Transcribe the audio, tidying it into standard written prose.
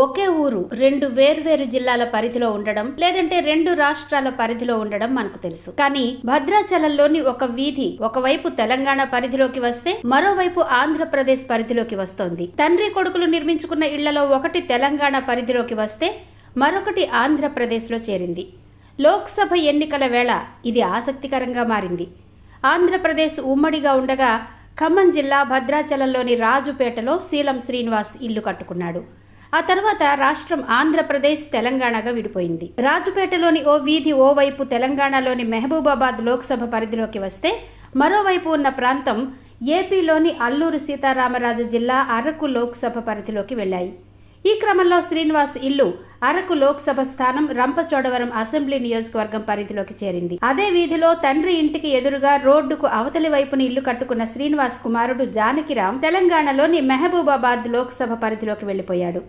ఒకే ఊరు రెండు వేర్వేరు జిల్లాల పరిధిలో ఉండడం లేదంటే రెండు రాష్ట్రాల పరిధిలో ఉండడం మనకు తెలుసు. కానీ భద్రాచలంలోని ఒక వీధి ఒకవైపు తెలంగాణ పరిధిలోకి వస్తే మరోవైపు ఆంధ్రప్రదేశ్ పరిధిలోకి వస్తోంది. తండ్రి కొడుకులు నిర్మించుకున్న ఇళ్లలో ఒకటి తెలంగాణ పరిధిలోకి వస్తే మరొకటి ఆంధ్రప్రదేశ్ లో చేరింది. లోక్సభ ఎన్నికల వేళ ఇది ఆసక్తికరంగా మారింది. ఆంధ్రప్రదేశ్ ఉమ్మడిగా ఉండగా ఖమ్మం జిల్లా భద్రాచలంలోని రాజుపేటలో శీలం శ్రీనివాస్ ఇల్లు కట్టుకున్నాడు. ఆ తర్వాత రాష్ట్రం ఆంధ్రప్రదేశ్ తెలంగాణగా విడిపోయింది. రాజుపేటలోని ఓ వీధి ఓవైపు తెలంగాణలోని మహబూబాబాద్ లోక్సభ పరిధిలోకి వస్తే మరోవైపు ఉన్న ప్రాంతం ఏపీలోని అల్లూరు సీతారామరాజు జిల్లా అరకు లోక్సభ పరిధిలోకి వెళ్లాయి. ఈ క్రమంలో శ్రీనివాస్ ఇల్లు అరకు లోక్సభ స్థానం రంపచోడవరం అసెంబ్లీ నియోజకవర్గం పరిధిలోకి చేరింది. అదే వీధిలో తండ్రి ఇంటికి ఎదురుగా రోడ్డుకు అవతలి వైపున ఇల్లు కట్టుకున్న శ్రీనివాస్ కుమారుడు జానకిరాం తెలంగాణలోని మహబూబాబాద్ లోక్సభ పరిధిలోకి వెళ్లిపోయాడు.